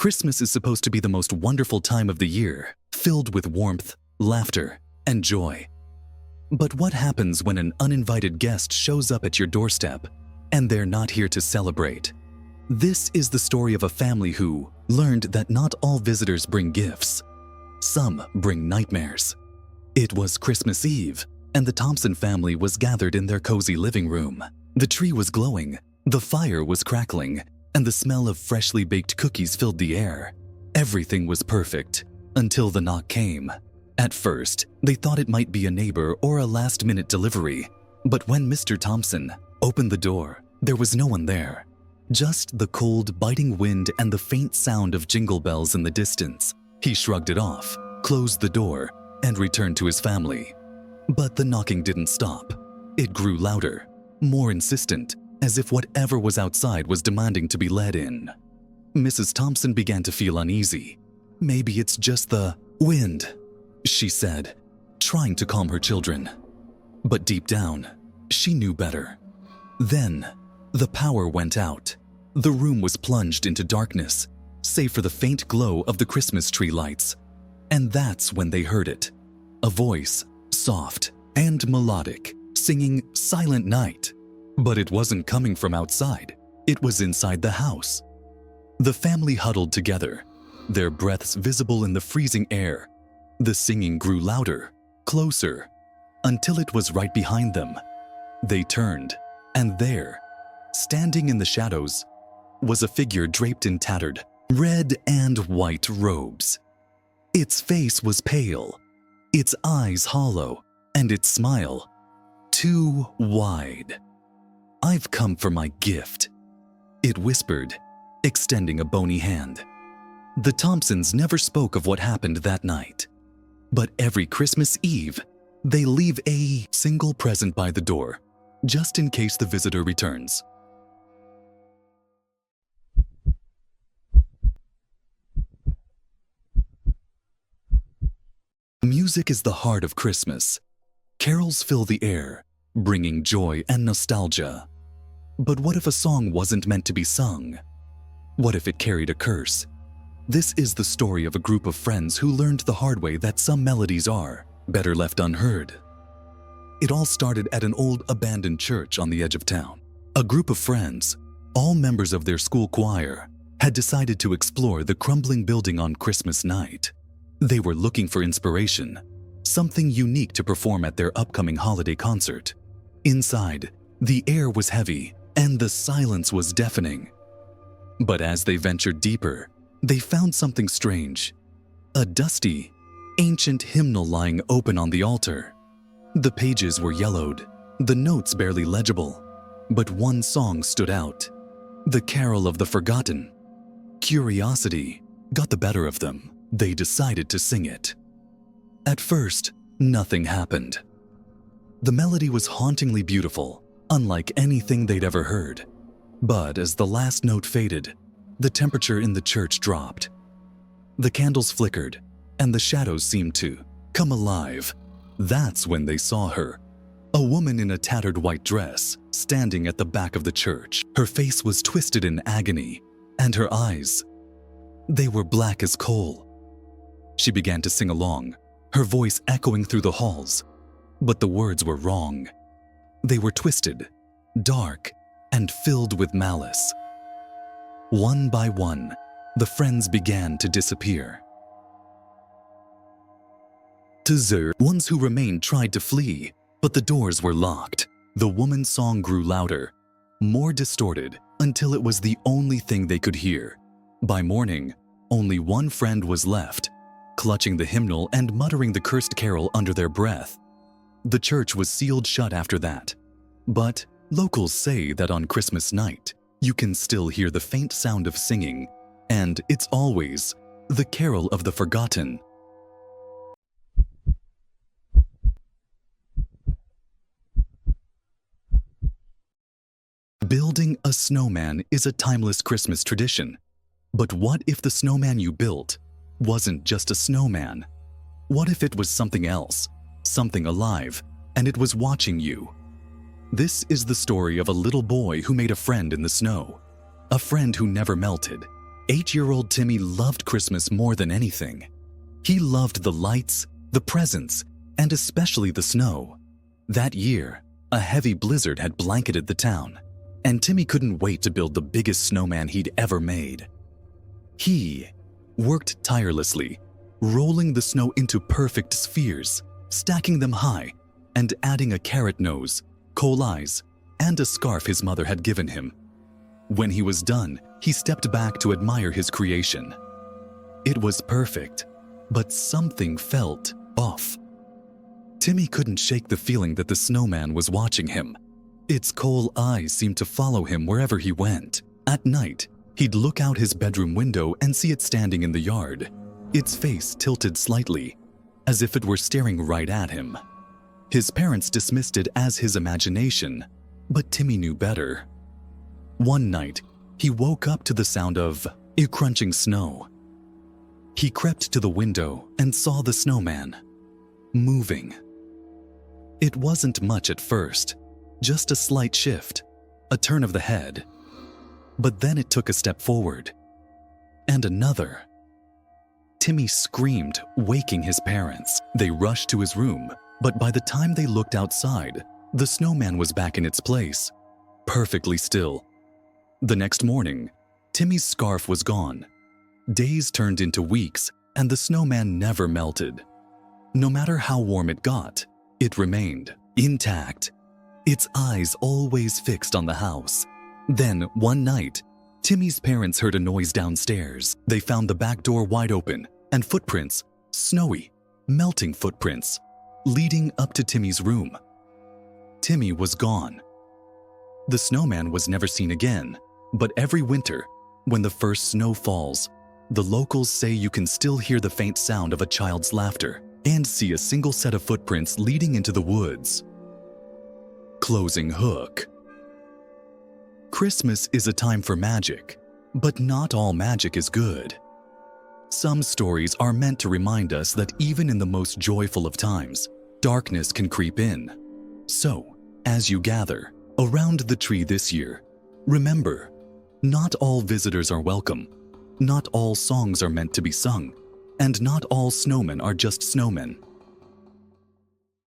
Christmas is supposed to be the most wonderful time of the year, filled with warmth, laughter, and joy. But what happens when an uninvited guest shows up at your doorstep and they're not here to celebrate? This is the story of a family who learned that not all visitors bring gifts. Some bring nightmares. It was Christmas Eve, and the Thompson family was gathered in their cozy living room. The tree was glowing, the fire was crackling, and the smell of freshly baked cookies filled the air. Everything was perfect until the knock came. At first, they thought it might be a neighbor or a last-minute delivery, but when Mr. Thompson opened the door, there was no one there. Just the cold, biting wind and the faint sound of jingle bells in the distance. He shrugged it off, closed the door, and returned to his family. But the knocking didn't stop. It grew louder, more insistent, as if whatever was outside was demanding to be let in. Mrs. Thompson began to feel uneasy. "Maybe it's just the wind," she said, trying to calm her children. But deep down, she knew better. Then, the power went out. The room was plunged into darkness, save for the faint glow of the Christmas tree lights. And that's when they heard it. A voice, soft and melodic, singing Silent Night. But it wasn't coming from outside. It was inside the house. The family huddled together, their breaths visible in the freezing air. The singing grew louder, closer, until it was right behind them. They turned, and there, standing in the shadows, was a figure draped in tattered, red and white robes. Its face was pale, its eyes hollow, and its smile too wide. "I've come for my gift," it whispered, extending a bony hand. The Thompsons never spoke of what happened that night. But every Christmas Eve, they leave a single present by the door, just in case the visitor returns. Music is the heart of Christmas. Carols fill the air, bringing joy and nostalgia. But what if a song wasn't meant to be sung? What if it carried a curse? This is the story of a group of friends who learned the hard way that some melodies are better left unheard. It all started at an old abandoned church on the edge of town. A group of friends, all members of their school choir, had decided to explore the crumbling building on Christmas night. They were looking for inspiration, something unique to perform at their upcoming holiday concert. Inside, the air was heavy and the silence was deafening. But as they ventured deeper, they found something strange. A dusty, ancient hymnal lying open on the altar. The pages were yellowed, the notes barely legible, but one song stood out. The Carol of the Forgotten. Curiosity got the better of them. They decided to sing it. At first, nothing happened. The melody was hauntingly beautiful, unlike anything they'd ever heard. But as the last note faded, the temperature in the church dropped. The candles flickered, and the shadows seemed to come alive. That's when they saw her, a woman in a tattered white dress, standing at the back of the church. Her face was twisted in agony, and her eyes, they were black as coal. She began to sing along, her voice echoing through the halls. But the words were wrong. They were twisted, dark, and filled with malice. One by one, the friends began to disappear. Ones who remained tried to flee, but the doors were locked. The woman's song grew louder, more distorted, until it was the only thing they could hear. By morning, only one friend was left, clutching the hymnal and muttering the cursed carol under their breath. The church was sealed shut after that. But locals say that on Christmas night, you can still hear the faint sound of singing, and it's always the Carol of the Forgotten. Building a snowman is a timeless Christmas tradition. But what if the snowman you built wasn't just a snowman? What if it was something else, something alive, and it was watching you? This is the story of a little boy who made a friend in the snow, a friend who never melted, 8-year-old Timmy loved Christmas more than anything. He loved the lights, the presents, and especially the snow. That year, a heavy blizzard had blanketed the town, and Timmy couldn't wait to build the biggest snowman he'd ever made. He worked tirelessly, rolling the snow into perfect spheres, stacking them high, and adding a carrot nose, coal eyes, and a scarf his mother had given him. When he was done, he stepped back to admire his creation. It was perfect, but something felt off. Timmy couldn't shake the feeling that the snowman was watching him. Its coal eyes seemed to follow him wherever he went. At night, he'd look out his bedroom window and see it standing in the yard, its face tilted slightly, as if it were staring right at him. His parents dismissed it as his imagination, but Timmy knew better. One night, he woke up to the sound of crunching snow. He crept to the window and saw the snowman moving. It wasn't much at first, just a slight shift, a turn of the head. But then it took a step forward, and another. Timmy screamed, waking his parents. They rushed to his room, but by the time they looked outside, the snowman was back in its place, perfectly still. The next morning, Timmy's scarf was gone. Days turned into weeks, and the snowman never melted. No matter how warm it got, it remained intact, its eyes always fixed on the house. Then, one night, Timmy's parents heard a noise downstairs. They found the back door wide open, and footprints, snowy, melting footprints, leading up to Timmy's room. Timmy was gone. The snowman was never seen again, but every winter, when the first snow falls, the locals say you can still hear the faint sound of a child's laughter and see a single set of footprints leading into the woods. Closing hook. Christmas is a time for magic, but not all magic is good. Some stories are meant to remind us that even in the most joyful of times, darkness can creep in. So, as you gather around the tree this year, remember, not all visitors are welcome, not all songs are meant to be sung, and not all snowmen are just snowmen.